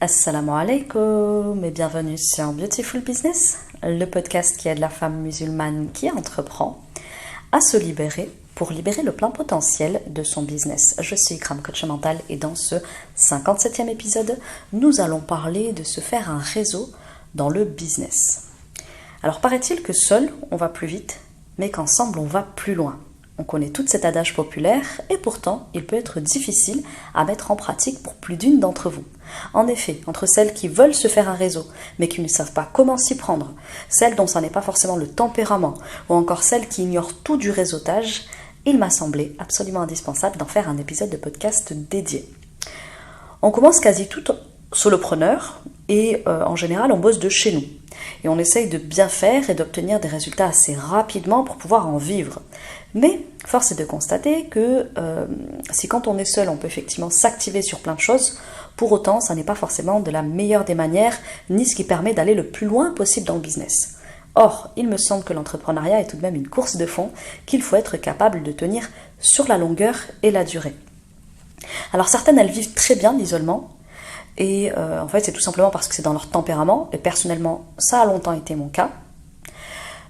Assalamu alaikum et bienvenue sur Beautiful Business, le podcast qui aide la femme musulmane qui entreprend à se libérer pour libérer le plein potentiel de son business. Je suis Ikram, coach mental, et dans ce 57e épisode, nous allons parler de se faire un réseau dans le business. Alors paraît-il que seul on va plus vite, mais qu'ensemble on va plus loin. On connaît tout cet adage populaire et pourtant il peut être difficile à mettre en pratique pour plus d'une d'entre vous. En effet, entre celles qui veulent se faire un réseau mais qui ne savent pas comment s'y prendre, celles dont ça n'est pas forcément le tempérament ou encore celles qui ignorent tout du réseautage, il m'a semblé absolument indispensable d'en faire un épisode de podcast dédié. On commence quasi tout solopreneur et en général on bosse de chez nous. Et on essaye de bien faire et d'obtenir des résultats assez rapidement pour pouvoir en vivre. Mais force est de constater que si quand on est seul, on peut effectivement s'activer sur plein de choses, pour autant, ça n'est pas forcément de la meilleure des manières, ni ce qui permet d'aller le plus loin possible dans le business. Or, il me semble que l'entrepreneuriat est tout de même une course de fond qu'il faut être capable de tenir sur la longueur et la durée. Alors certaines, elles vivent très bien l'isolement, et en fait c'est tout simplement parce que c'est dans leur tempérament, et personnellement ça a longtemps été mon cas,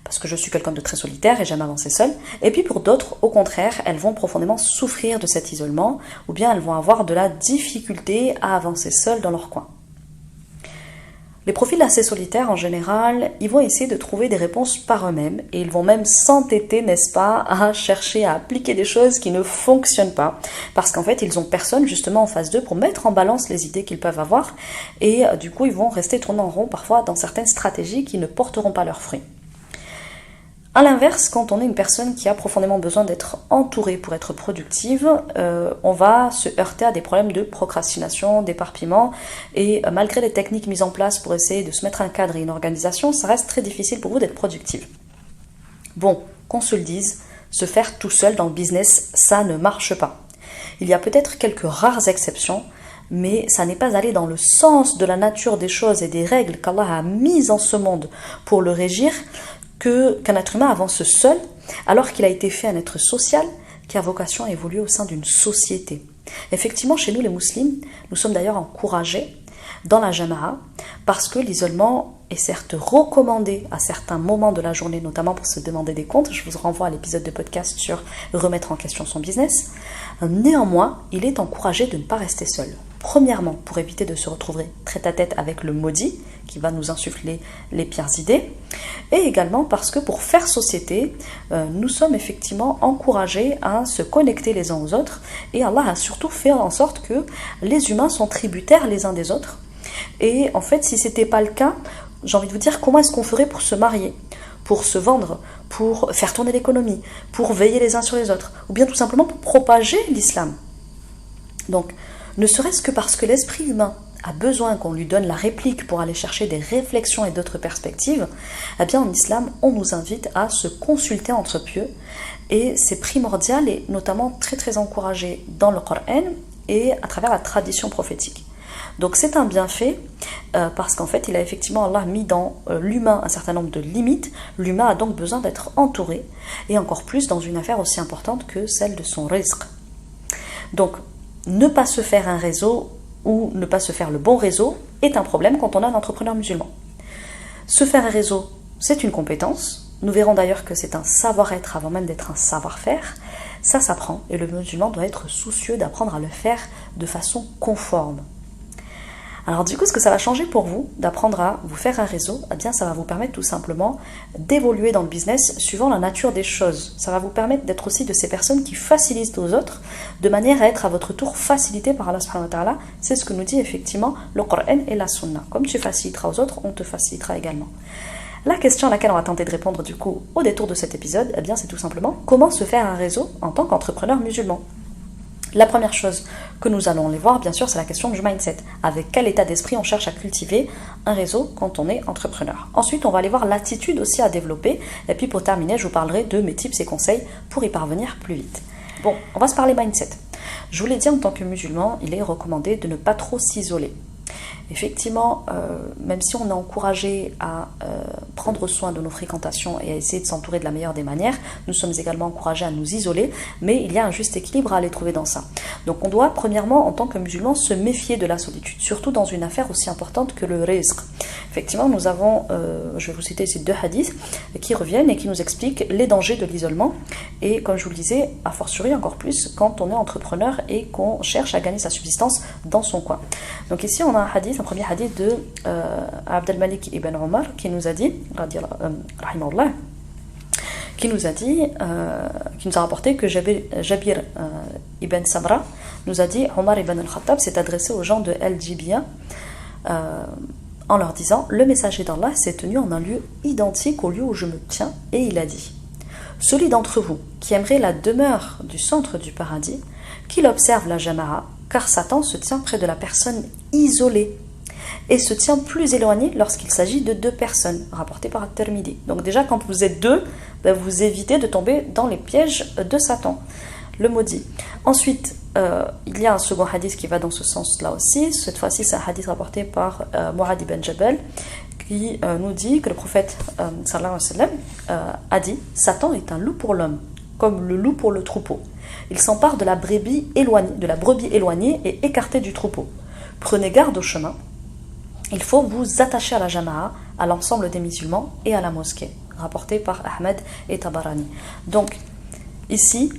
parce que je suis quelqu'un de très solitaire et j'aime avancer seule. Et puis pour d'autres, au contraire, elles vont profondément souffrir de cet isolement, ou bien elles vont avoir de la difficulté à avancer seules dans leur coin. Les profils assez solitaires, en général, ils vont essayer de trouver des réponses par eux-mêmes, et ils vont même s'entêter, n'est-ce pas, à chercher à appliquer des choses qui ne fonctionnent pas, parce qu'en fait, ils n'ont personne justement en face d'eux pour mettre en balance les idées qu'ils peuvent avoir, et du coup, ils vont rester tournés en rond parfois dans certaines stratégies qui ne porteront pas leurs fruits. A l'inverse, quand on est une personne qui a profondément besoin d'être entourée pour être productive, on va se heurter à des problèmes de procrastination, d'éparpillement, et malgré les techniques mises en place pour essayer de se mettre un cadre et une organisation, ça reste très difficile pour vous d'être productive. Bon, qu'on se le dise, se faire tout seul dans le business, ça ne marche pas. Il y a peut-être quelques rares exceptions, mais ça n'est pas aller dans le sens de la nature des choses et des règles qu'Allah a mises en ce monde pour le régir, qu'un être humain avance seul, alors qu'il a été fait un être social qui a vocation à évoluer au sein d'une société. Effectivement, chez nous les musulmans, nous sommes d'ailleurs encouragés dans la jama'a, parce que l'isolement est certes recommandé à certains moments de la journée, notamment pour se demander des comptes. Je vous renvoie à l'épisode de podcast sur remettre en question son business. Néanmoins, il est encouragé de ne pas rester seul. Premièrement, pour éviter de se retrouver tête à tête avec le maudit, qui va nous insuffler les pires idées, et également parce que pour faire société, nous sommes effectivement encouragés à se connecter les uns aux autres, et Allah a surtout fait en sorte que les humains sont tributaires les uns des autres. Et en fait, si ce n'était pas le cas, j'ai envie de vous dire, comment est-ce qu'on ferait pour se marier, pour se vendre, pour faire tourner l'économie, pour veiller les uns sur les autres, ou bien tout simplement pour propager l'islam. Donc, ne serait-ce que parce que l'esprit humain a besoin qu'on lui donne la réplique pour aller chercher des réflexions et d'autres perspectives, eh bien en islam, on nous invite à se consulter entre pieux, et c'est primordial et notamment très très encouragé dans le Coran et à travers la tradition prophétique. Donc c'est un bienfait parce qu'en fait, il a effectivement Allah mis dans l'humain un certain nombre de limites. L'humain a donc besoin d'être entouré, et encore plus dans une affaire aussi importante que celle de son rizq. Donc, ne pas se faire un réseau ou ne pas se faire le bon réseau est un problème quand on a un entrepreneur musulman. Se faire un réseau, c'est une compétence. Nous verrons d'ailleurs que c'est un savoir-être avant même d'être un savoir-faire. Ça s'apprend, et le musulman doit être soucieux d'apprendre à le faire de façon conforme. Alors du coup, ce que ça va changer pour vous d'apprendre à vous faire un réseau, eh bien ça va vous permettre tout simplement d'évoluer dans le business suivant la nature des choses. Ça va vous permettre d'être aussi de ces personnes qui facilitent aux autres, de manière à être à votre tour facilité par Allah subhanahu wa ta'ala. C'est ce que nous dit effectivement le Coran et la Sunna. Comme tu faciliteras aux autres, on te facilitera également. La question à laquelle on va tenter de répondre du coup au détour de cet épisode, eh bien c'est tout simplement comment se faire un réseau en tant qu'entrepreneur musulman. La première chose que nous allons aller voir, bien sûr, c'est la question du mindset. Avec quel état d'esprit on cherche à cultiver un réseau quand on est entrepreneur. Ensuite, on va aller voir l'attitude aussi à développer. Et puis pour terminer, je vous parlerai de mes tips et conseils pour y parvenir plus vite. Bon, on va se parler mindset. Je vous l'ai dit, en tant que musulman, il est recommandé de ne pas trop s'isoler. Effectivement, même si on est encouragé à prendre soin de nos fréquentations et à essayer de s'entourer de la meilleure des manières, nous sommes également encouragés à nous isoler, mais il y a un juste équilibre à aller trouver dans ça. Donc on doit premièrement, en tant que musulman, se méfier de la solitude, surtout dans une affaire aussi importante que le rizq. Effectivement, nous avons, je vais vous citer ici 2 hadiths qui reviennent et qui nous expliquent les dangers de l'isolement, et comme je vous le disais, a fortiori encore plus quand on est entrepreneur et qu'on cherche à gagner sa subsistance dans son coin. Donc ici on a un premier hadith de Abd al-Malik ibn Omar qui nous a dit, qui nous a rapporté que Jabir ibn Samra nous a dit, Omar ibn al-Khattab s'est adressé aux gens de Al-Jibiyya en leur disant, le messager d'Allah s'est tenu en un lieu identique au lieu où je me tiens, et il a dit, celui d'entre vous qui aimerait la demeure du centre du paradis, qu'il observe la jama'a, car Satan se tient près de la personne isolée et se tient plus éloigné lorsqu'il s'agit de 2 personnes, rapporté par At-Tirmidhi. Donc déjà, quand vous êtes 2, vous évitez de tomber dans les pièges de Satan, le maudit. Ensuite, il y a un second hadith qui va dans ce sens-là aussi. Cette fois-ci, c'est un hadith rapporté par Mu'adh ibn Jabal, qui nous dit que le prophète sallallahu alayhi wa sallam a dit « Satan est un loup pour l'homme, comme le loup pour le troupeau. Il s'empare de la brebis éloignée et écartée du troupeau. Prenez garde au chemin. Il faut vous attacher à la jama'a, à l'ensemble des musulmans et à la mosquée. » Rapporté par Ahmed et Tabarani. Donc, ici,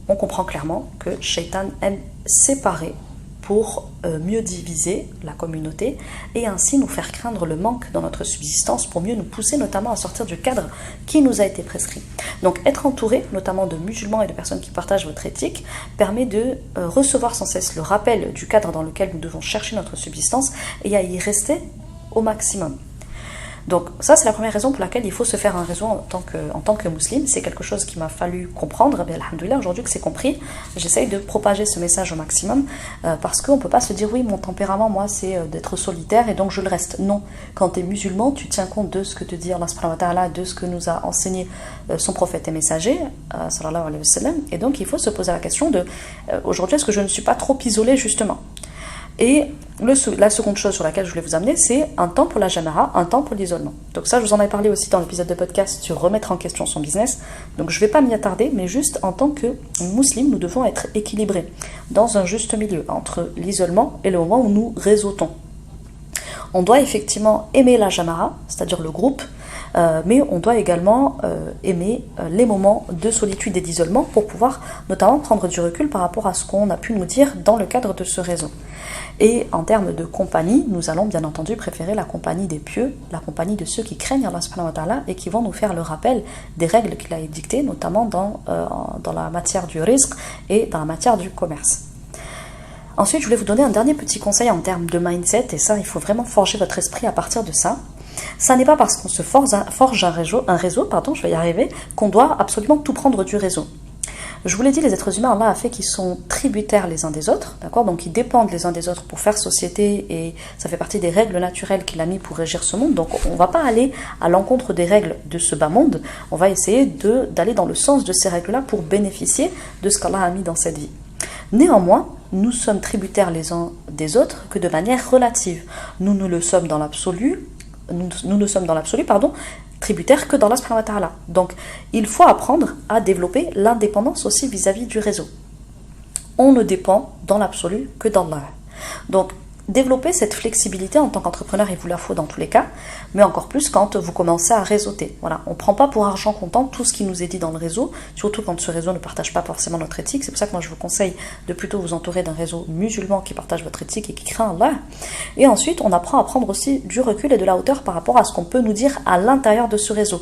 on comprend clairement que Shaitan aime séparer pour mieux diviser la communauté et ainsi nous faire craindre le manque dans notre subsistance pour mieux nous pousser notamment à sortir du cadre qui nous a été prescrit. Donc être entouré notamment de musulmans et de personnes qui partagent votre éthique permet de recevoir sans cesse le rappel du cadre dans lequel nous devons chercher notre subsistance et à y rester au maximum. Donc ça c'est la première raison pour laquelle il faut se faire un réseau en tant que musulman. C'est quelque chose qui m'a fallu comprendre, et alhamdoulilah aujourd'hui que c'est compris, j'essaye de propager ce message au maximum parce qu'on ne peut pas se dire oui mon tempérament moi c'est d'être solitaire et donc je le reste. Non, quand tu es musulman tu tiens compte de ce que te dit Allah subhanahu wa ta'ala, de ce que nous a enseigné son prophète et messager sallallahu alayhi wa sallam, et donc il faut se poser la question de aujourd'hui est-ce que je ne suis pas trop isolé justement. Et la seconde chose sur laquelle je voulais vous amener, c'est un temps pour la jama'a, un temps pour l'isolement. Donc ça, je vous en ai parlé aussi dans l'épisode de podcast sur remettre en question son business. Donc je ne vais pas m'y attarder, mais juste en tant que musulmans, nous devons être équilibrés dans un juste milieu entre l'isolement et le moment où nous réseautons. On doit effectivement aimer la jama'a, c'est-à-dire le groupe, mais on doit également aimer les moments de solitude et d'isolement pour pouvoir notamment prendre du recul par rapport à ce qu'on a pu nous dire dans le cadre de ce réseau. Et en termes de compagnie, nous allons bien entendu préférer la compagnie des pieux, la compagnie de ceux qui craignent Allah subhanahu wa ta'ala et qui vont nous faire le rappel des règles qu'il a édictées, notamment dans la matière du rizq et dans la matière du commerce. Ensuite, je voulais vous donner un dernier petit conseil en termes de mindset, et ça, il faut vraiment forger votre esprit à partir de ça. Ça n'est pas parce qu'on se forge un réseau, je vais y arriver, qu'on doit absolument tout prendre du réseau. Je vous l'ai dit, les êtres humains, Allah a fait qu'ils sont tributaires les uns des autres, d'accord ? Donc ils dépendent les uns des autres pour faire société et ça fait partie des règles naturelles qu'il a mis pour régir ce monde. Donc on ne va pas aller à l'encontre des règles de ce bas monde, on va essayer d'aller dans le sens de ces règles-là pour bénéficier de ce qu'Allah a mis dans cette vie. Néanmoins, nous sommes tributaires les uns des autres que de manière relative. Nous ne sommes dans l'absolu, tributaires que dans Allah subhanahu wa ta'ala. Donc, il faut apprendre à développer l'indépendance aussi vis-à-vis du réseau. On ne dépend dans l'absolu que d'Allah. Donc, développer cette flexibilité en tant qu'entrepreneur, il vous la faut dans tous les cas, mais encore plus quand vous commencez à réseauter. Voilà, on ne prend pas pour argent comptant tout ce qui nous est dit dans le réseau, surtout quand ce réseau ne partage pas forcément notre éthique. C'est pour ça que moi je vous conseille de plutôt vous entourer d'un réseau musulman qui partage votre éthique et qui craint Allah. Et ensuite, on apprend à prendre aussi du recul et de la hauteur par rapport à ce qu'on peut nous dire à l'intérieur de ce réseau.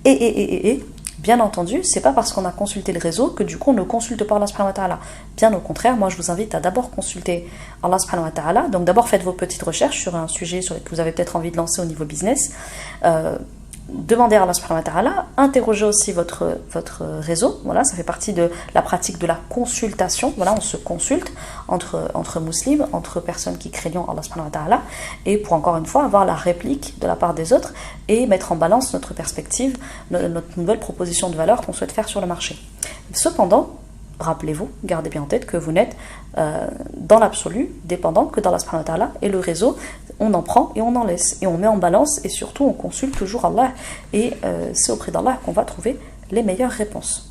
Et bien entendu, c'est pas parce qu'on a consulté le réseau que du coup on ne consulte pas Allah subhanahu wa ta'ala. Bien au contraire, moi je vous invite à d'abord consulter Allah subhanahu wa ta'ala. Donc d'abord faites vos petites recherches sur un sujet que vous avez peut-être envie de lancer au niveau business. Demandez à Allah subhanahu wa ta'ala, interrogez aussi votre réseau. Voilà, ça fait partie de la pratique de la consultation. Voilà, on se consulte entre musulmans, entre personnes qui craignent Allah subhanahu wa ta'ala, et pour encore une fois avoir la réplique de la part des autres et mettre en balance notre perspective, notre nouvelle proposition de valeur qu'on souhaite faire sur le marché. Cependant, rappelez-vous, gardez bien en tête que vous n'êtes dans l'absolu dépendant que d'Allah subhanahu wa ta'ala, et le réseau, on en prend et on en laisse, et on met en balance, et surtout on consulte toujours Allah, et c'est auprès d'Allah qu'on va trouver les meilleures réponses.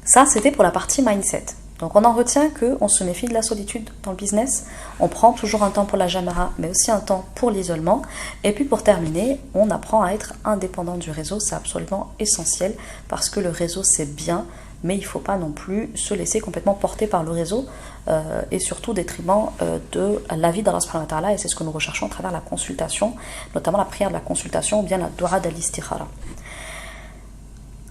Ça, c'était pour la partie mindset. Donc on en retient qu'on se méfie de la solitude dans le business, on prend toujours un temps pour la jamara, mais aussi un temps pour l'isolement, et puis pour terminer, on apprend à être indépendant du réseau, c'est absolument essentiel, parce que le réseau c'est bien, mais il ne faut pas non plus se laisser complètement porter par le réseau, et surtout au détriment de la vie d'Allah subhanahu wa ta'ala, et c'est ce que nous recherchons à travers la consultation, notamment la prière de la consultation, ou bien la dua d'al-istikhara.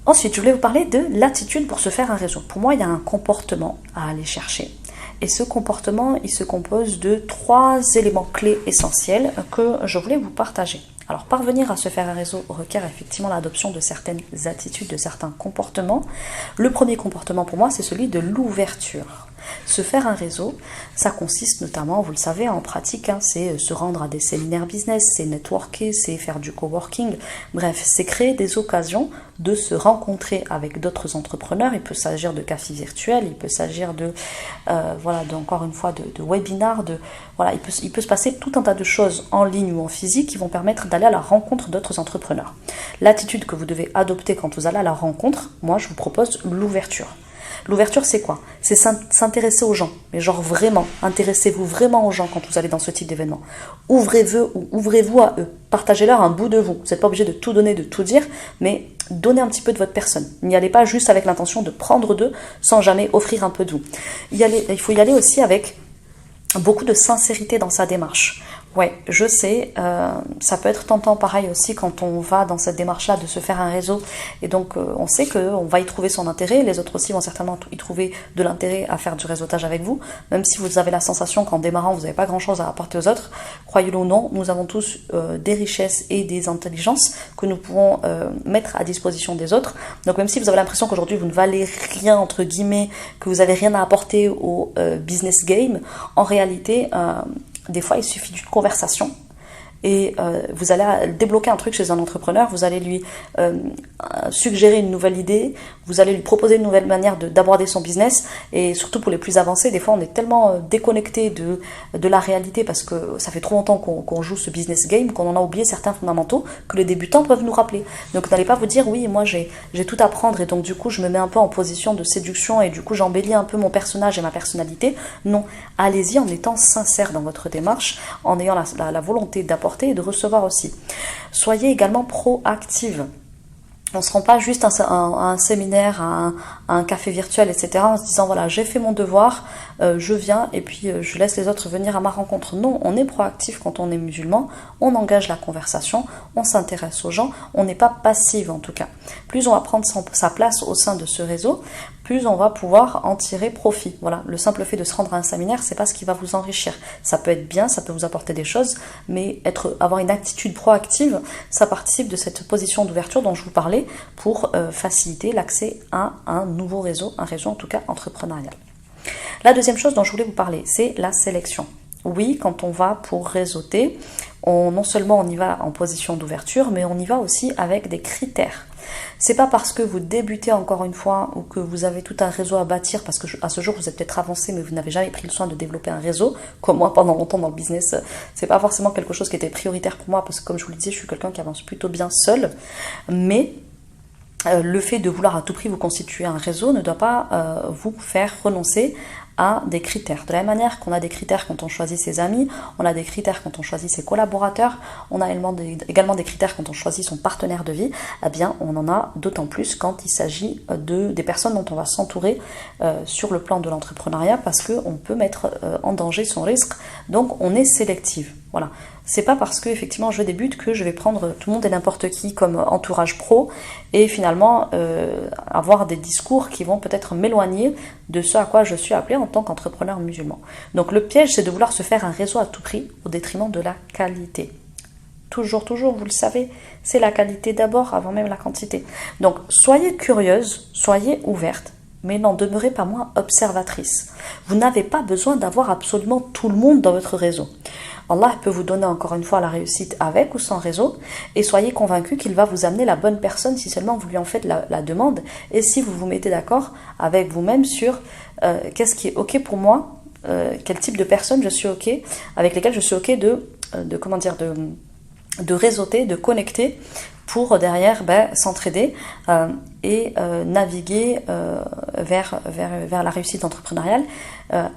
Ensuite, je voulais vous parler de l'attitude pour se faire un réseau. Pour moi, il y a un comportement à aller chercher. Et ce comportement, il se compose de 3 éléments clés essentiels que je voulais vous partager. Alors, parvenir à se faire un réseau requiert effectivement l'adoption de certaines attitudes, de certains comportements. Le premier comportement pour moi, c'est celui de l'ouverture. Se faire un réseau, ça consiste notamment, vous le savez, en pratique, c'est se rendre à des séminaires business, c'est networker, c'est faire du coworking, bref, c'est créer des occasions de se rencontrer avec d'autres entrepreneurs. Il peut s'agir de cafés virtuels, il peut s'agir de, encore une fois, de webinars, il peut se passer tout un tas de choses en ligne ou en physique qui vont permettre d'aller à la rencontre d'autres entrepreneurs. L'attitude que vous devez adopter quand vous allez à la rencontre, moi je vous propose l'ouverture. L'ouverture, c'est quoi? C'est s'intéresser aux gens. Mais genre vraiment, intéressez-vous vraiment aux gens quand vous allez dans ce type d'événement. Ouvrez-vous à eux. Partagez-leur un bout de vous. Vous n'êtes pas obligé de tout donner, de tout dire, mais donnez un petit peu de votre personne. N'y allez pas juste avec l'intention de prendre d'eux sans jamais offrir un peu de vous. Il faut y aller aussi avec beaucoup de sincérité dans sa démarche. Ouais, je sais, ça peut être tentant pareil aussi quand on va dans cette démarche-là de se faire un réseau, et donc on sait qu'on va y trouver son intérêt, les autres aussi vont certainement y trouver de l'intérêt à faire du réseautage avec vous, même si vous avez la sensation qu'en démarrant vous n'avez pas grand-chose à apporter aux autres, croyez-le ou non, nous avons tous des richesses et des intelligences que nous pouvons mettre à disposition des autres, donc même si vous avez l'impression qu'aujourd'hui vous ne valez rien entre guillemets, que vous n'avez rien à apporter au business game, en réalité, des fois, il suffit d'une conversation et vous allez débloquer un truc chez un entrepreneur, vous allez lui suggérer une nouvelle idée, vous allez lui proposer une nouvelle manière d'aborder son business, et surtout pour les plus avancés, des fois on est tellement déconnecté de la réalité parce que ça fait trop longtemps qu'on joue ce business game qu'on en a oublié certains fondamentaux que les débutants peuvent nous rappeler. Donc n'allez pas vous dire oui, moi j'ai tout à prendre et donc du coup je me mets un peu en position de séduction et du coup j'embellis un peu mon personnage et ma personnalité. Non, allez-y en étant sincère dans votre démarche, en ayant la volonté d'apporter et de recevoir aussi. Soyez également proactive. On ne se rend pas juste à un séminaire, à un café virtuel, etc. en se disant voilà, j'ai fait mon devoir, je viens et puis je laisse les autres venir à ma rencontre. Non, on est proactif quand on est musulman, on engage la conversation, on s'intéresse aux gens, on n'est pas passif en tout cas. Plus on va prendre sa place au sein de ce réseau, plus on va pouvoir en tirer profit. Voilà, le simple fait de se rendre à un séminaire, c'est pas ce qui va vous enrichir. Ça peut être bien, ça peut vous apporter des choses, mais avoir une attitude proactive, ça participe de cette position d'ouverture dont je vous parlais pour faciliter l'accès à un nouveau réseau, un réseau en tout cas entrepreneurial. La deuxième chose dont je voulais vous parler, c'est la sélection. Oui, quand on va pour réseauter, non seulement on y va en position d'ouverture, mais on y va aussi avec des critères. C'est pas parce que vous débutez encore une fois ou que vous avez tout un réseau à bâtir, parce que à ce jour vous êtes peut-être avancé mais vous n'avez jamais pris le soin de développer un réseau, comme moi pendant longtemps dans le business, c'est pas forcément quelque chose qui était prioritaire pour moi parce que comme je vous le disais, je suis quelqu'un qui avance plutôt bien seul, mais le fait de vouloir à tout prix vous constituer un réseau ne doit pas vous faire renoncer à des critères. De la même manière qu'on a des critères quand on choisit ses amis, on a des critères quand on choisit ses collaborateurs, on a également des critères quand on choisit son partenaire de vie, eh bien on en a d'autant plus quand il s'agit des personnes dont on va s'entourer sur le plan de l'entrepreneuriat, parce qu'on peut mettre en danger son risque, donc on est sélective. Voilà. C'est pas parce que effectivement je débute que je vais prendre tout le monde et n'importe qui comme entourage pro et finalement avoir des discours qui vont peut-être m'éloigner de ce à quoi je suis appelée en tant qu'entrepreneur musulman. Donc le piège, c'est de vouloir se faire un réseau à tout prix au détriment de la qualité. Toujours, vous le savez, c'est la qualité d'abord avant même la quantité. Donc soyez curieuse, soyez ouverte, mais n'en demeurez pas moins observatrice. Vous n'avez pas besoin d'avoir absolument tout le monde dans votre réseau. Allah peut vous donner encore une fois la réussite avec ou sans réseau, et soyez convaincus qu'il va vous amener la bonne personne si seulement vous lui en faites la demande, et si vous vous mettez d'accord avec vous-même sur qu'est-ce qui est ok pour moi, quel type de personne je suis ok, avec lesquelles je suis ok de réseauter, de connecter pour derrière s'entraider et naviguer vers la réussite entrepreneuriale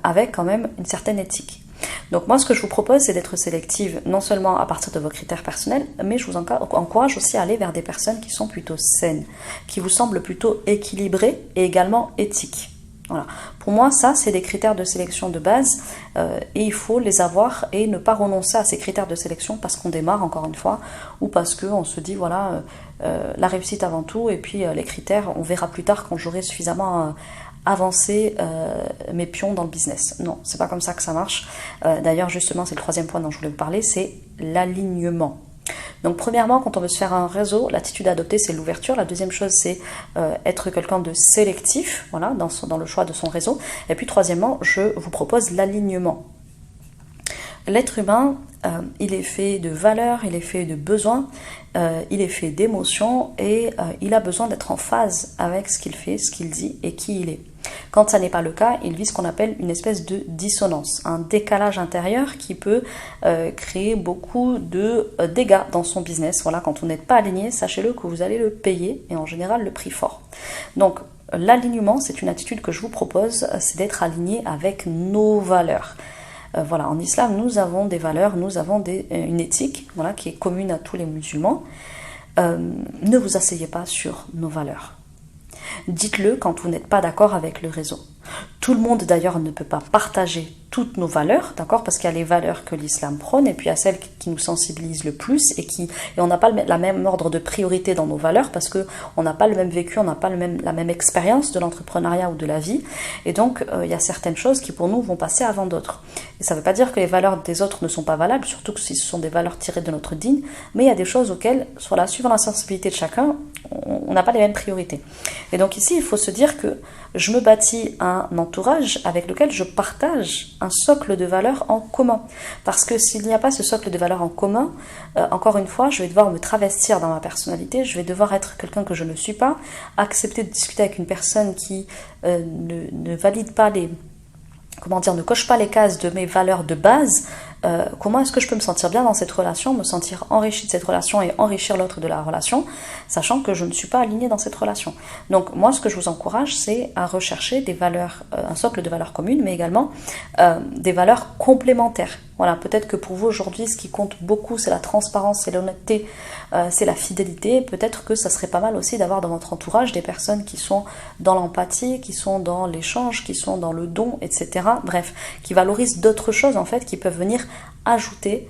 avec quand même une certaine éthique. Donc moi ce que je vous propose c'est d'être sélective non seulement à partir de vos critères personnels, mais je vous encourage aussi à aller vers des personnes qui sont plutôt saines, qui vous semblent plutôt équilibrées et également éthiques. Voilà. Pour moi, ça, c'est des critères de sélection de base et il faut les avoir et ne pas renoncer à ces critères de sélection parce qu'on démarre, encore une fois, ou parce qu'on se dit, voilà, la réussite avant tout et puis les critères, on verra plus tard quand j'aurai suffisamment avancé mes pions dans le business. Non, c'est pas comme ça que ça marche. D'ailleurs, justement, c'est le troisième point dont je voulais vous parler, c'est l'alignement. Donc premièrement, quand on veut se faire un réseau, l'attitude à adopter c'est l'ouverture. La deuxième chose c'est être quelqu'un de sélectif, voilà, dans le choix de son réseau. Et puis troisièmement, je vous propose l'alignement. L'être humain, il est fait de valeurs, il est fait de besoins, il est fait d'émotions et il a besoin d'être en phase avec ce qu'il fait, ce qu'il dit et qui il est. Quand ça n'est pas le cas, il vit ce qu'on appelle une espèce de dissonance, un décalage intérieur qui peut créer beaucoup de dégâts dans son business. Voilà, quand vous n'êtes pas aligné, sachez-le que vous allez le payer et en général le prix fort. Donc l'alignement, c'est une attitude que je vous propose, c'est d'être aligné avec nos valeurs. Voilà, en islam, nous avons des valeurs, nous avons une éthique, voilà, qui est commune à tous les musulmans. Ne vous asseyez pas sur nos valeurs. Dites-le quand vous n'êtes pas d'accord avec le réseau. Tout le monde d'ailleurs ne peut pas partager toutes nos valeurs, d'accord, parce qu'il y a les valeurs que l'islam prône et puis il y a celles qui nous sensibilisent le plus et on n'a pas la même ordre de priorité dans nos valeurs parce qu'on n'a pas le même vécu, on n'a pas la même expérience de l'entrepreneuriat ou de la vie et donc il y a certaines choses qui pour nous vont passer avant d'autres. Et ça ne veut pas dire que les valeurs des autres ne sont pas valables, surtout que si ce sont des valeurs tirées de notre dîne, mais il y a des choses auxquelles, suivant la sensibilité de chacun, on n'a pas les mêmes priorités. Et donc ici, il faut se dire que je me bâtis un entourage avec lequel je partage un socle de valeurs en commun. Parce que s'il n'y a pas ce socle de valeurs en commun, encore une fois, je vais devoir me travestir dans ma personnalité, je vais devoir être quelqu'un que je ne suis pas, accepter de discuter avec une personne qui ne valide pas ne coche pas les cases de mes valeurs de base. Comment est-ce que je peux me sentir bien dans cette relation, me sentir enrichi de cette relation et enrichir l'autre de la relation, sachant que je ne suis pas alignée dans cette relation. Donc moi, ce que je vous encourage, c'est à rechercher des valeurs, un socle de valeurs communes, mais également des valeurs complémentaires. Voilà, peut-être que pour vous aujourd'hui, ce qui compte beaucoup, c'est la transparence, c'est l'honnêteté, c'est la fidélité. Peut-être que ça serait pas mal aussi d'avoir dans votre entourage des personnes qui sont dans l'empathie, qui sont dans l'échange, qui sont dans le don, etc. Bref, qui valorisent d'autres choses en fait, qui peuvent venir ajouter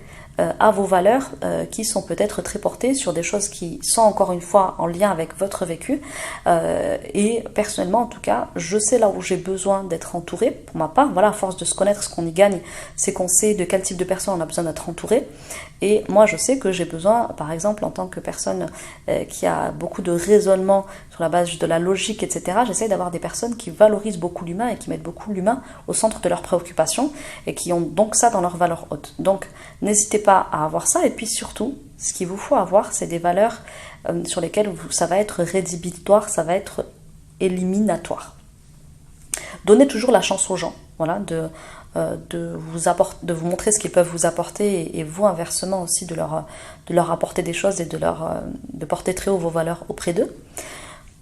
à vos valeurs qui sont peut-être très portées sur des choses qui sont encore une fois en lien avec votre vécu et personnellement en tout cas je sais là où j'ai besoin d'être entourée pour ma part. Voilà, à force de se connaître, ce qu'on y gagne c'est qu'on sait de quel type de personne on a besoin d'être entouré et moi je sais que j'ai besoin par exemple en tant que personne qui a beaucoup de raisonnement sur la base de la logique etc, j'essaie d'avoir des personnes qui valorisent beaucoup l'humain et qui mettent beaucoup l'humain au centre de leurs préoccupations et qui ont donc ça dans leurs valeurs hautes. Donc n'hésitez pas à avoir ça et puis surtout ce qu'il vous faut avoir c'est des valeurs sur lesquelles ça va être rédhibitoire, ça va être éliminatoire. Donnez toujours la chance aux gens, voilà, de vous montrer ce qu'ils peuvent vous apporter et vous inversement aussi de leur apporter des choses et de porter très haut vos valeurs auprès d'eux.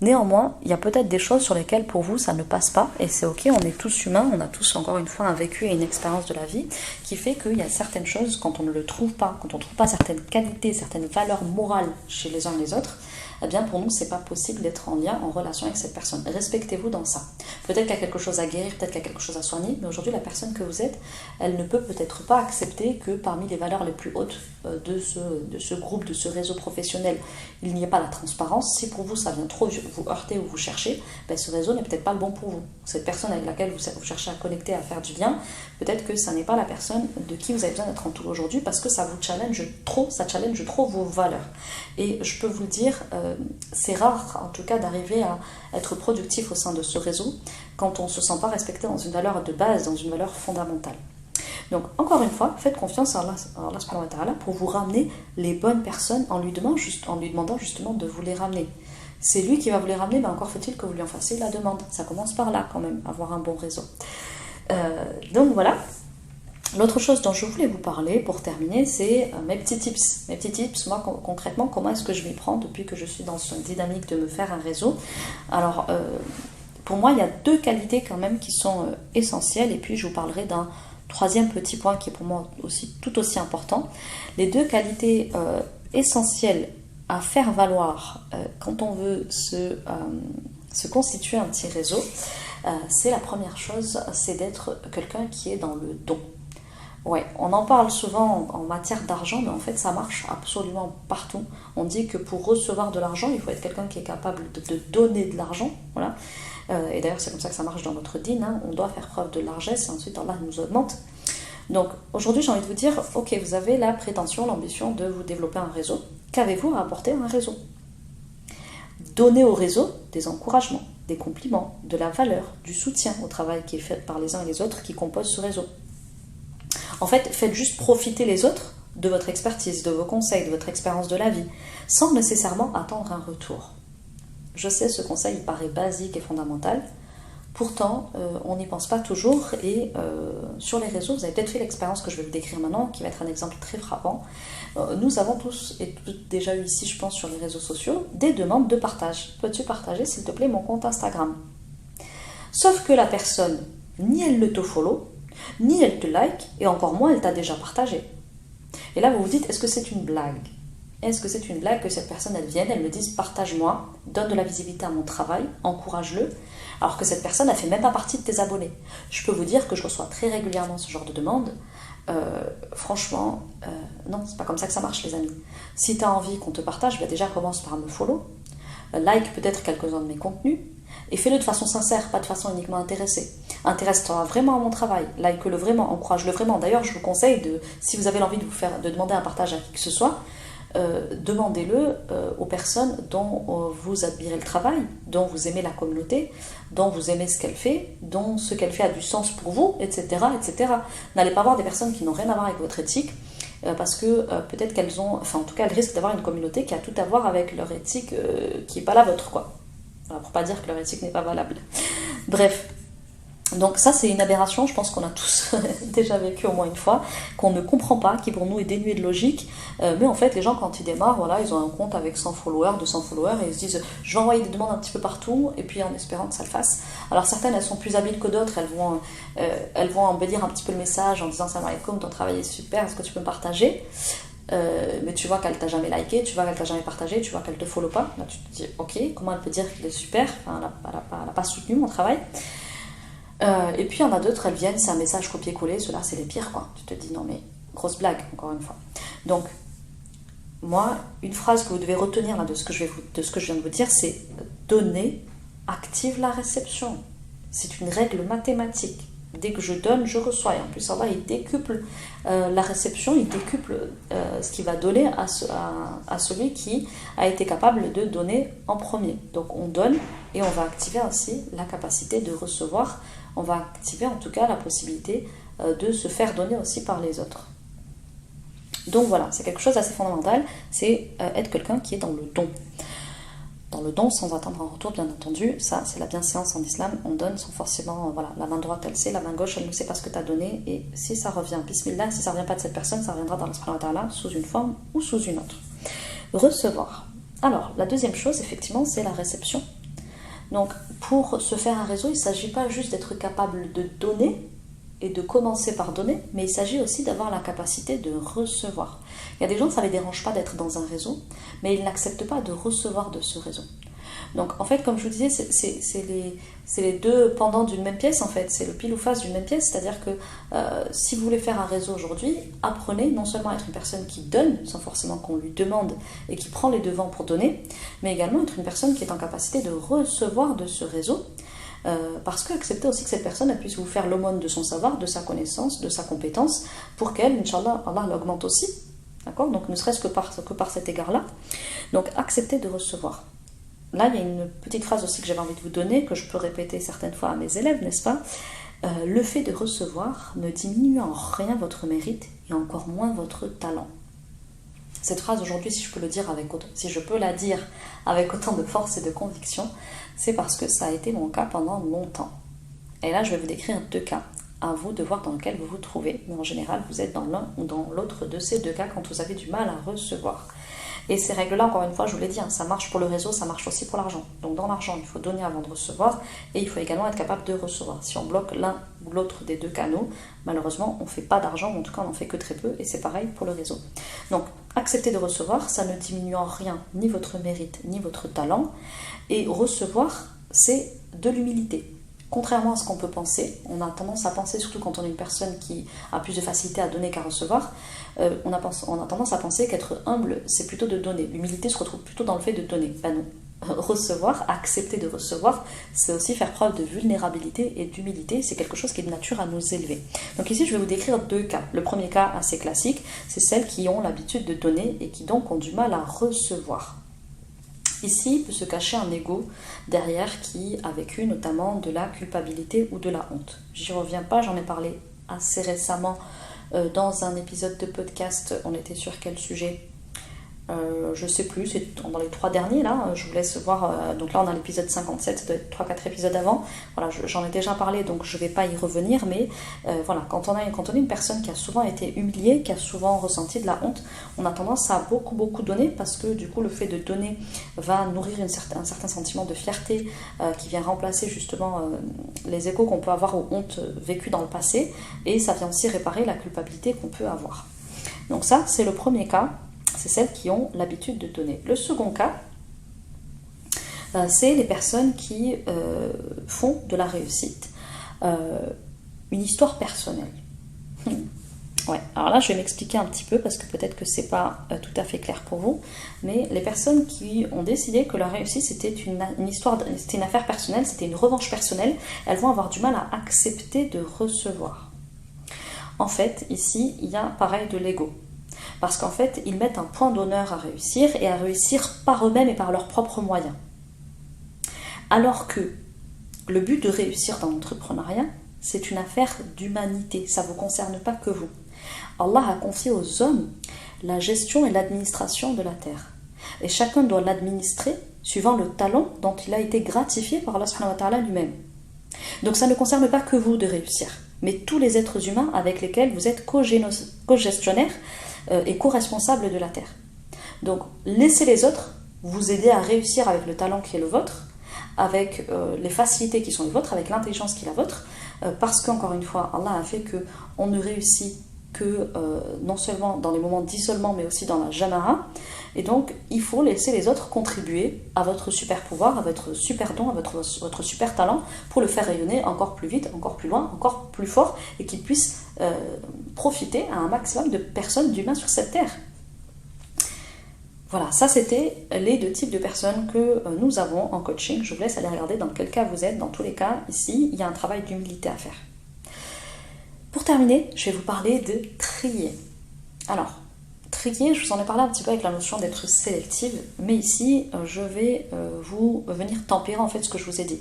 Néanmoins, il y a peut-être des choses sur lesquelles pour vous ça ne passe pas et c'est ok, on est tous humains, on a tous encore une fois un vécu et une expérience de la vie qui fait qu'il y a certaines choses quand on ne le trouve pas, quand on ne trouve pas certaines qualités, certaines valeurs morales chez les uns et les autres, eh bien pour nous c'est pas possible d'être en lien, en relation avec cette personne. Respectez-vous dans ça. Peut-être qu'il y a quelque chose à guérir, peut-être qu'il y a quelque chose à soigner, mais aujourd'hui la personne que vous êtes, elle ne peut peut-être pas accepter que parmi les valeurs les plus hautes de ce groupe, de ce réseau professionnel, il n'y ait pas la transparence. Si pour vous ça vient trop vous heurter ou vous chercher, ben ce réseau n'est peut-être pas le bon pour vous. Cette personne avec laquelle vous cherchez à connecter, à faire du lien, peut-être que ça n'est pas la personne de qui vous avez besoin d'être entouré aujourd'hui parce que ça vous challenge trop, ça challenge trop vos valeurs. Et je peux vous le dire, c'est rare en tout cas d'arriver à être productif au sein de ce réseau quand on ne se sent pas respecté dans une valeur de base, dans une valeur fondamentale. Donc, encore une fois, faites confiance à Allah subhanahu wa ta'ala pour vous ramener les bonnes personnes en lui demandant justement de vous les ramener. C'est lui qui va vous les ramener, mais encore faut-il que vous lui en fassiez la demande. Ça commence par là quand même, avoir un bon réseau. Donc voilà. L'autre chose dont je voulais vous parler pour terminer, c'est mes petits tips. Mes petits tips, moi concrètement, comment est-ce que je m'y prends depuis que je suis dans une dynamique de me faire un réseau. Alors, pour moi, il y a 2 qualités quand même qui sont essentielles, et puis je vous parlerai d'un troisième petit point qui est pour moi aussi tout aussi important. Les 2 qualités essentielles à faire valoir quand on veut se constituer un petit réseau, c'est la première chose, c'est d'être quelqu'un qui est dans le don. Ouais, on en parle souvent en matière d'argent, mais en fait ça marche absolument partout. On dit que pour recevoir de l'argent, il faut être quelqu'un qui est capable de donner de l'argent. Voilà. Et d'ailleurs c'est comme ça que ça marche dans notre dîne, hein. On doit faire preuve de largesse et ensuite Allah nous augmente. Donc aujourd'hui j'ai envie de vous dire, ok, vous avez la prétention, l'ambition de vous développer un réseau. Qu'avez-vous à apporter à un réseau? Donnez au réseau des encouragements, des compliments, de la valeur, du soutien au travail qui est fait par les uns et les autres qui composent ce réseau. En fait, faites juste profiter les autres de votre expertise, de vos conseils, de votre expérience de la vie, sans nécessairement attendre un retour. Je sais, ce conseil il paraît basique et fondamental, pourtant on n'y pense pas toujours, et sur les réseaux, vous avez peut-être fait l'expérience que je vais vous décrire maintenant, qui va être un exemple très frappant. Nous avons tous et toutes déjà eu ici, je pense, sur les réseaux sociaux, des demandes de partage. Peux-tu partager, s'il te plaît, mon compte Instagram? Sauf que la personne, ni elle ne te follow, ni elle te like, et encore moins elle t'a déjà partagé. Et là vous vous dites, est-ce que c'est une blague? Est-ce que c'est une blague que cette personne elle vienne, elle me dise partage-moi, donne de la visibilité à mon travail, encourage-le, alors que cette personne elle fait même pas partie de tes abonnés? Je peux vous dire que je reçois très régulièrement ce genre de demande. Franchement, non, c'est pas comme ça que ça marche, les amis. Si tu as envie qu'on te partage, déjà commence par me follow, like peut-être quelques-uns de mes contenus, et fais-le de façon sincère, pas de façon uniquement intéressée. Intéresse-toi vraiment à mon travail, like-le vraiment, encourage-le vraiment. D'ailleurs, je vous conseille, si vous avez l'envie de demander un partage à qui que ce soit, demandez-le aux personnes dont vous admirez le travail, dont vous aimez la communauté, dont vous aimez ce qu'elle fait, dont ce qu'elle fait a du sens pour vous, etc. etc. N'allez pas voir des personnes qui n'ont rien à voir avec votre éthique, parce que peut-être qu'elles ont, enfin en tout cas elles risquent d'avoir une communauté qui a tout à voir avec leur éthique qui n'est pas la vôtre, quoi. Voilà, pour pas dire que leur éthique n'est pas valable. Bref. Donc ça c'est une aberration, je pense qu'on a tous déjà vécu au moins une fois, qu'on ne comprend pas, qui pour nous est dénué de logique, mais en fait les gens quand ils démarrent, voilà, ils ont un compte avec 100 followers, 200 followers, et ils se disent je vais envoyer des demandes un petit peu partout, et puis en espérant que ça le fasse. Alors certaines elles sont plus habiles que d'autres, elles vont embellir un petit peu le message en disant salam alaikum, ton travail est super, est-ce que tu peux me partager? Mais tu vois qu'elle t'a jamais liké, tu vois qu'elle t'a jamais partagé, tu vois qu'elle te follow pas, là tu te dis ok, comment elle peut dire qu'il est super, enfin, elle a pas soutenu mon travail. Et puis il y en a d'autres, elles viennent, c'est un message copier-coller, ceux-là c'est les pires, quoi. Tu te dis non mais grosse blague, encore une fois. Donc moi, une phrase que vous devez retenir là, de ce que je viens de vous dire, c'est donner active la réception. C'est une règle mathématique. Dès que je donne, je reçois. Et en plus, Allah, il décuple la réception, il décuple ce qu'il va donner à celui qui a été capable de donner en premier. Donc on donne et on va activer ainsi la capacité de recevoir. On va activer en tout cas la possibilité de se faire donner aussi par les autres. Donc voilà, c'est quelque chose d'assez fondamental, c'est être quelqu'un qui est dans le don. Dans le don sans attendre un retour, bien entendu, ça c'est la bienséance en islam, on donne sans forcément, voilà, la main droite elle sait, la main gauche elle ne sait pas ce que tu as donné, et si ça revient, bismillah, si ça ne revient pas de cette personne, ça reviendra dans le subhanahu wa ta'ala sous une forme ou sous une autre. Recevoir. Alors, la deuxième chose, effectivement, c'est la réception. Donc, pour se faire un réseau, il ne s'agit pas juste d'être capable de donner, et de commencer par donner, mais il s'agit aussi d'avoir la capacité de recevoir. Il y a des gens, ça ne les dérange pas d'être dans un réseau, mais ils n'acceptent pas de recevoir de ce réseau. Donc en fait, comme je vous disais, c'est les deux pendants d'une même pièce, en fait, c'est le pile ou face d'une même pièce, c'est-à-dire que si vous voulez faire un réseau aujourd'hui, apprenez non seulement à être une personne qui donne, sans forcément qu'on lui demande, et qui prend les devants pour donner, mais également être une personne qui est en capacité de recevoir de ce réseau, parce que acceptez aussi que cette personne elle puisse vous faire l'aumône de son savoir, de sa connaissance, de sa compétence, pour qu'elle, Inch'Allah, Allah l'augmente aussi, d'accord? Donc ne serait-ce que par cet égard-là. Donc acceptez de recevoir. Là, il y a une petite phrase aussi que j'avais envie de vous donner, que je peux répéter certaines fois à mes élèves, n'est-ce pas? Le fait de recevoir ne diminue en rien votre mérite et encore moins votre talent. Cette phrase aujourd'hui, si je peux la dire avec autant de force et de conviction, c'est parce que ça a été mon cas pendant longtemps. Et là, je vais vous décrire 2 cas. À vous de voir dans lequel vous vous trouvez. Mais en général, vous êtes dans l'un ou dans l'autre de ces 2 cas quand vous avez du mal à recevoir. Et ces règles-là, encore une fois, je vous l'ai dit, ça marche pour le réseau, ça marche aussi pour l'argent. Donc dans l'argent, il faut donner avant de recevoir et il faut également être capable de recevoir. Si on bloque l'un ou l'autre des 2 canaux, malheureusement, on ne fait pas d'argent, ou en tout cas, on n'en fait que très peu et c'est pareil pour le réseau. Donc, accepter de recevoir, ça ne diminue en rien ni votre mérite, ni votre talent. Et recevoir, c'est de l'humilité. Contrairement à ce qu'on peut penser, on a tendance à penser, surtout quand on est une personne qui a plus de facilité à donner qu'à recevoir, on a tendance à penser qu'être humble, c'est plutôt de donner. L'humilité se retrouve plutôt dans le fait de donner. Ben non. Recevoir, accepter de recevoir, c'est aussi faire preuve de vulnérabilité et d'humilité. C'est quelque chose qui est de nature à nous élever. Donc ici, je vais vous décrire 2 cas. Le premier cas, assez classique, c'est celles qui ont l'habitude de donner et qui donc ont du mal à recevoir. Ici, il peut se cacher un ego derrière qui a vécu notamment de la culpabilité ou de la honte. J'y reviens pas, j'en ai parlé assez récemment dans un épisode de podcast. On était sur quel sujet ? Je sais plus, c'est dans les 3 derniers là, je vous laisse voir, donc là on a l'épisode 57, ça doit être 3-4 épisodes avant, voilà, j'en ai déjà parlé donc je vais pas y revenir, mais voilà, quand on est une personne qui a souvent été humiliée, qui a souvent ressenti de la honte, on a tendance à beaucoup donner, parce que du coup le fait de donner va nourrir un certain sentiment de fierté qui vient remplacer justement les échos qu'on peut avoir aux hontes vécues dans le passé, et ça vient aussi réparer la culpabilité qu'on peut avoir. Donc ça, c'est le premier cas. C'est celles qui ont l'habitude de donner. Le second cas, c'est les personnes qui font de la réussite une histoire personnelle. Ouais, alors là je vais m'expliquer un petit peu parce que peut-être que c'est pas tout à fait clair pour vous, mais les personnes qui ont décidé que la réussite c'était une histoire, c'était une affaire personnelle, c'était une revanche personnelle, elles vont avoir du mal à accepter de recevoir. En fait, ici, il y a pareil de l'ego. Parce qu'en fait, ils mettent un point d'honneur à réussir et à réussir par eux-mêmes et par leurs propres moyens. Alors que le but de réussir dans l'entrepreneuriat, c'est une affaire d'humanité. Ça ne vous concerne pas que vous. Allah a confié aux hommes la gestion et l'administration de la terre. Et chacun doit l'administrer suivant le talent dont il a été gratifié par Allah subhanahu wa ta'ala lui-même. Donc ça ne concerne pas que vous de réussir, mais tous les êtres humains avec lesquels vous êtes co-gestionnaires et co-responsable de la terre. Donc laissez les autres vous aider à réussir avec le talent qui est le vôtre, avec les facilités qui sont les vôtres, avec l'intelligence qui est la vôtre, parce qu'encore une fois, Allah a fait qu'on ne réussit que non seulement dans les moments d'isolement, mais aussi dans la jama'a, et donc il faut laisser les autres contribuer à votre super pouvoir, à votre super don, à votre super talent, pour le faire rayonner encore plus vite, encore plus loin, encore plus fort, et qu'il puisse profiter à un maximum de personnes, d'humains sur cette terre. Voilà, ça c'était les 2 types de personnes que nous avons en coaching. Je vous laisse aller regarder dans quel cas vous êtes. Dans tous les cas, ici, il y a un travail d'humilité à faire. Pour terminer, je vais vous parler de trier. Alors, trier, je vous en ai parlé un petit peu avec la notion d'être sélective, mais ici, je vais vous venir tempérer en fait ce que je vous ai dit.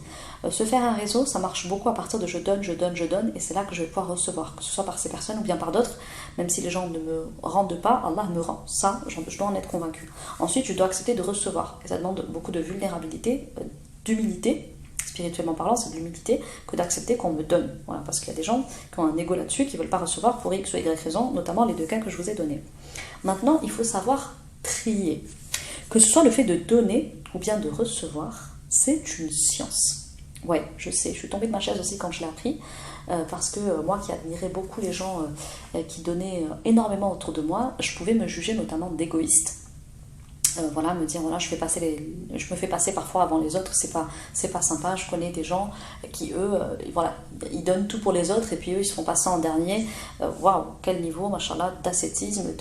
Se faire un réseau, ça marche beaucoup à partir de je donne, et c'est là que je vais pouvoir recevoir, que ce soit par ces personnes ou bien par d'autres, même si les gens ne me rendent pas, Allah me rend. Ça, je dois en être convaincue. Ensuite, je dois accepter de recevoir, et ça demande beaucoup de vulnérabilité, d'humilité, spirituellement parlant, c'est de l'humilité que d'accepter qu'on me donne. Voilà, parce qu'il y a des gens qui ont un ego là-dessus, qui ne veulent pas recevoir pour X ou Y raison, notamment les 2 cas que je vous ai donnés. Maintenant, il faut savoir trier. Que ce soit le fait de donner ou bien de recevoir, c'est une science. Ouais, je sais, je suis tombée de ma chaise aussi quand je l'ai appris, parce que moi qui admirais beaucoup les gens qui donnaient énormément autour de moi, je pouvais me juger notamment d'égoïste. Voilà, me dire voilà, je me fais passer parfois avant les autres, c'est pas sympa. Je connais des gens qui eux voilà, ils donnent tout pour les autres et puis eux ils se font passer en dernier. Waouh, quel niveau, machallah, d'ascétisme,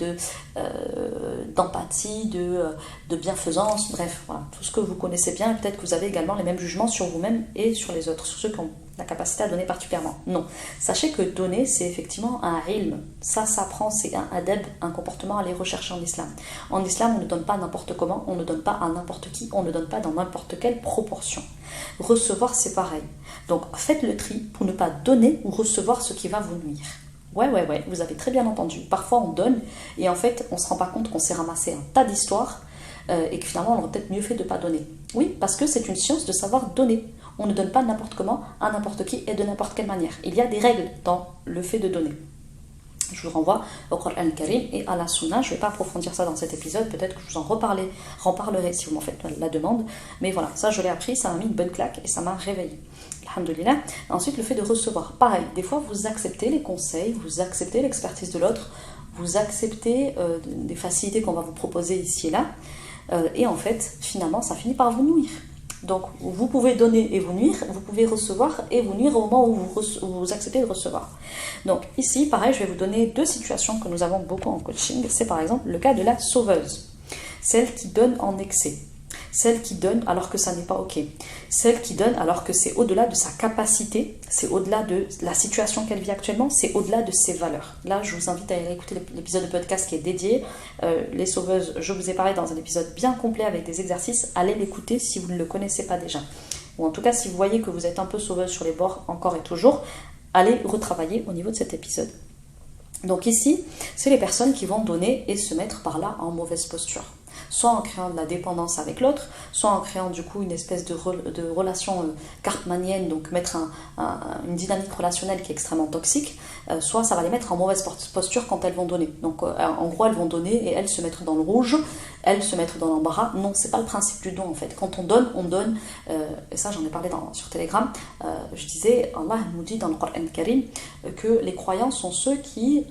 d'empathie, de bienfaisance, bref, voilà, tout ce que vous connaissez bien, et peut-être que vous avez également les mêmes jugements sur vous-même et sur les autres, sur ceux la capacité à donner particulièrement. Non. Sachez que donner, c'est effectivement un ilm. Ça s'apprend, c'est un adab, un comportement à aller rechercher en islam. En islam, on ne donne pas n'importe comment, on ne donne pas à n'importe qui, on ne donne pas dans n'importe quelle proportion. Recevoir, c'est pareil. Donc, faites le tri pour ne pas donner ou recevoir ce qui va vous nuire. Ouais, vous avez très bien entendu. Parfois, on donne et en fait, on ne se rend pas compte qu'on s'est ramassé un tas d'histoires et que finalement, on aurait peut-être mieux fait de ne pas donner. Oui, parce que c'est une science de savoir donner. On ne donne pas n'importe comment, à n'importe qui et de n'importe quelle manière. Il y a des règles dans le fait de donner. Je vous renvoie au Coran Karim et à la Sunna. Je ne vais pas approfondir ça dans cet épisode. Peut-être que je vous en reparlerai si vous m'en faites la demande. Mais voilà, ça je l'ai appris, ça m'a mis une bonne claque et ça m'a réveillée. Alhamdoulilah. Ensuite, le fait de recevoir. Pareil, des fois vous acceptez les conseils, vous acceptez l'expertise de l'autre, vous acceptez des facilités qu'on va vous proposer ici et là. Et en fait, finalement, ça finit par vous nuire. Donc, vous pouvez donner et vous nuire, vous pouvez recevoir et vous nuire au moment où vous acceptez de recevoir. Donc, ici, pareil, je vais vous donner 2 situations que nous avons beaucoup en coaching. C'est par exemple le cas de la sauveuse, celle qui donne en excès, celle qui donne alors que ça n'est pas ok, celle qui donne alors que c'est au-delà de sa capacité, c'est au-delà de la situation qu'elle vit actuellement, c'est au-delà de ses valeurs. Là, je vous invite à aller écouter l'épisode de podcast qui est dédié. Les sauveuses, je vous ai parlé dans un épisode bien complet avec des exercices. Allez l'écouter si vous ne le connaissez pas déjà. Ou en tout cas, si vous voyez que vous êtes un peu sauveuse sur les bords encore et toujours, allez retravailler au niveau de cet épisode. Donc ici, c'est les personnes qui vont donner et se mettre par là en mauvaise posture. Soit en créant de la dépendance avec l'autre, soit en créant du coup une espèce de relation cartmanienne, donc mettre une dynamique relationnelle qui est extrêmement toxique, soit ça va les mettre en mauvaise posture quand elles vont donner. Donc en gros elles vont donner et elles se mettre dans le rouge, elles se mettre dans l'embarras. Non, c'est pas le principe du don en fait. Quand on donne, et ça j'en ai parlé sur Telegram, je disais, Allah nous dit dans le Coran Karim que les croyants sont ceux qui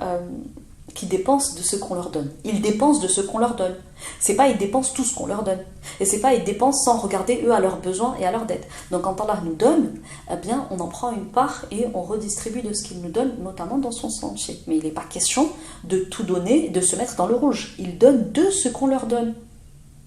dépensent de ce qu'on leur donne. Ils dépensent de ce qu'on leur donne. C'est pas ils dépensent tout ce qu'on leur donne. Et c'est pas ils dépensent sans regarder eux à leurs besoins et à leurs dettes. Donc quand Allah nous donne, eh bien on en prend une part et on redistribue de ce qu'il nous donne, notamment dans son sentier. Mais il n'est pas question de tout donner, de se mettre dans le rouge. Ils donnent de ce qu'on leur donne.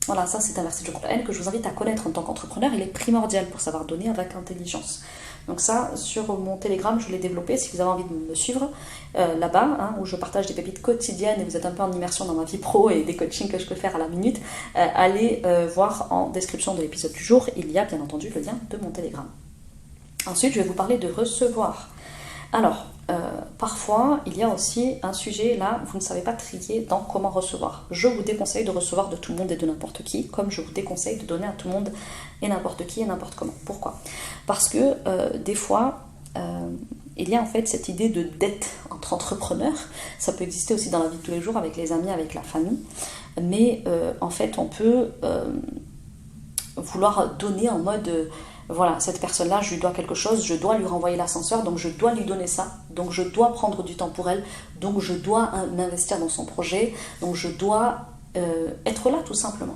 Voilà, ça c'est un verset du Coran que je vous invite à connaître en tant qu'entrepreneur. Il est primordial pour savoir donner avec intelligence. Donc ça, sur mon Telegram, je l'ai développé. Si vous avez envie de me suivre là-bas, où je partage des pépites quotidiennes et vous êtes un peu en immersion dans ma vie pro et des coachings que je peux faire à la minute, allez voir en description de l'épisode du jour. Il y a bien entendu le lien de mon Telegram. Ensuite, je vais vous parler de recevoir. Alors, parfois, il y a aussi un sujet, là, vous ne savez pas trier dans comment recevoir. Je vous déconseille de recevoir de tout le monde et de n'importe qui, comme je vous déconseille de donner à tout le monde et n'importe qui et n'importe comment. Pourquoi ? Parce que des fois, il y a en fait cette idée de dette entre entrepreneurs. Ça peut exister aussi dans la vie de tous les jours, avec les amis, avec la famille. Mais en fait, on peut vouloir donner en mode... voilà, cette personne-là, je lui dois quelque chose, je dois lui renvoyer l'ascenseur, donc je dois lui donner ça, donc je dois prendre du temps pour elle, donc je dois investir dans son projet, donc je dois être là tout simplement.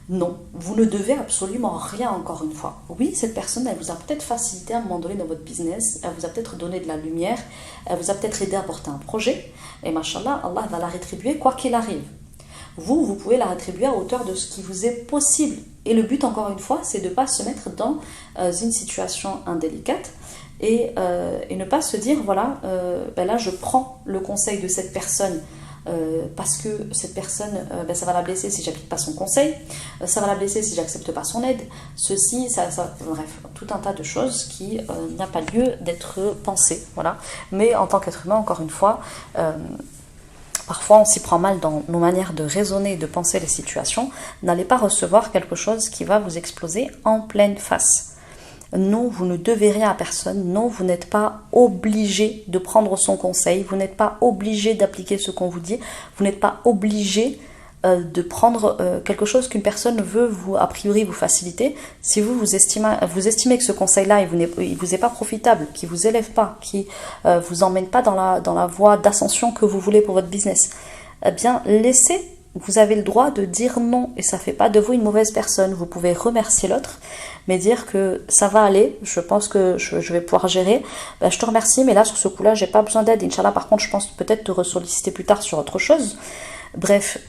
Non, vous ne devez absolument rien encore une fois. Oui, cette personne, elle vous a peut-être facilité à un moment donné dans votre business, elle vous a peut-être donné de la lumière, elle vous a peut-être aidé à porter un projet, et machallah, Allah va la rétribuer quoi qu'il arrive. Vous pouvez la rétribuer à hauteur de ce qui vous est possible. Et le but, encore une fois, c'est de ne pas se mettre dans une situation indélicate et ne pas se dire, voilà, là, je prends le conseil de cette personne parce que cette personne, ça va la blesser si j'applique pas son conseil, ça va la blesser si j'accepte pas son aide, ceci, ça, bref, tout un tas de choses qui n'a pas lieu d'être pensées, voilà. Mais en tant qu'être humain, encore une fois, parfois, on s'y prend mal dans nos manières de raisonner et de penser les situations. N'allez pas recevoir quelque chose qui va vous exploser en pleine face. Non, vous ne devez rien à personne. Non, vous n'êtes pas obligé de prendre son conseil. Vous n'êtes pas obligé d'appliquer ce qu'on vous dit. Vous n'êtes pas obligé de prendre quelque chose qu'une personne veut a priori vous faciliter. Si vous estimez que ce conseil-là, il vous est pas profitable, qu'il vous élève pas, qu'il vous emmène pas dans la voie d'ascension que vous voulez pour votre business, eh bien laissez. Vous avez le droit de dire non et ça fait pas de vous une mauvaise personne. Vous pouvez remercier l'autre, mais dire que ça va aller, je pense que je vais pouvoir gérer. Je te remercie, mais là sur ce coup-là, j'ai pas besoin d'aide. Inch'Allah, par contre, je pense peut-être te ressolliciter plus tard sur autre chose. Bref,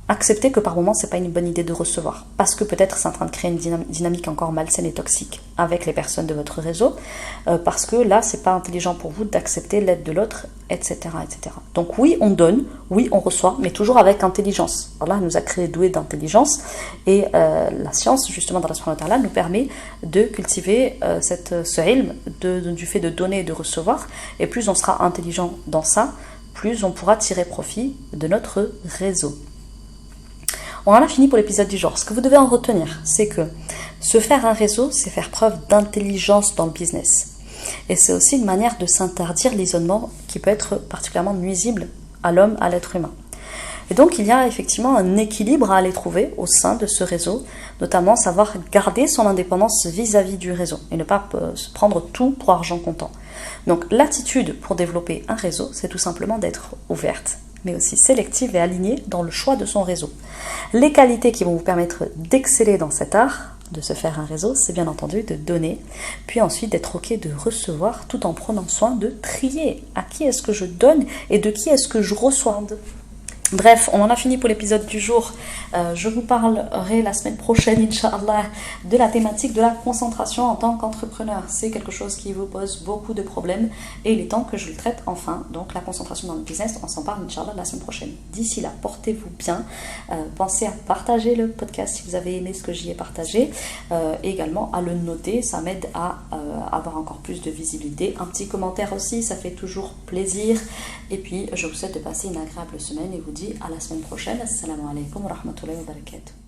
accepter que par moment c'est pas une bonne idée de recevoir parce que peut-être c'est en train de créer une dynamique encore malsaine et toxique avec les personnes de votre réseau, parce que là c'est pas intelligent pour vous d'accepter l'aide de l'autre, etc., etc. Donc oui on donne, oui on reçoit, mais toujours avec intelligence. Allah nous a créé doués d'intelligence et la science justement dans la subhanahu wa ta'ala nous permet de cultiver ce ilm du fait de donner et de recevoir, et plus on sera intelligent dans ça, plus on pourra tirer profit de notre réseau. On en a fini pour l'épisode du jour. Ce que vous devez en retenir, c'est que se faire un réseau, c'est faire preuve d'intelligence dans le business. Et c'est aussi une manière de s'interdire l'isolement qui peut être particulièrement nuisible à l'homme, à l'être humain. Et donc il y a effectivement un équilibre à aller trouver au sein de ce réseau, notamment savoir garder son indépendance vis-à-vis du réseau et ne pas se prendre tout pour argent comptant. Donc l'attitude pour développer un réseau, c'est tout simplement d'être ouverte, mais aussi sélective et alignée dans le choix de son réseau. Les qualités qui vont vous permettre d'exceller dans cet art, de se faire un réseau, c'est bien entendu de donner, puis ensuite d'être ok de recevoir, tout en prenant soin de trier à qui est-ce que je donne et de qui est-ce que je reçois. Bref, on en a fini pour l'épisode du jour. Je vous parlerai la semaine prochaine, Inch'Allah, de la thématique de la concentration en tant qu'entrepreneur. C'est quelque chose qui vous pose beaucoup de problèmes et il est temps que je le traite enfin. Donc la concentration dans le business, on s'en parle, Inch'Allah, la semaine prochaine. D'ici là, portez-vous bien. Pensez à partager le podcast si vous avez aimé ce que j'y ai partagé. Et également à le noter, ça m'aide à avoir encore plus de visibilité. Un petit commentaire aussi, ça fait toujours plaisir. Et puis, je vous souhaite de passer une agréable semaine et vous dis à la semaine prochaine. Assalamu alaikum wa rahmatullahi wa barakatuh.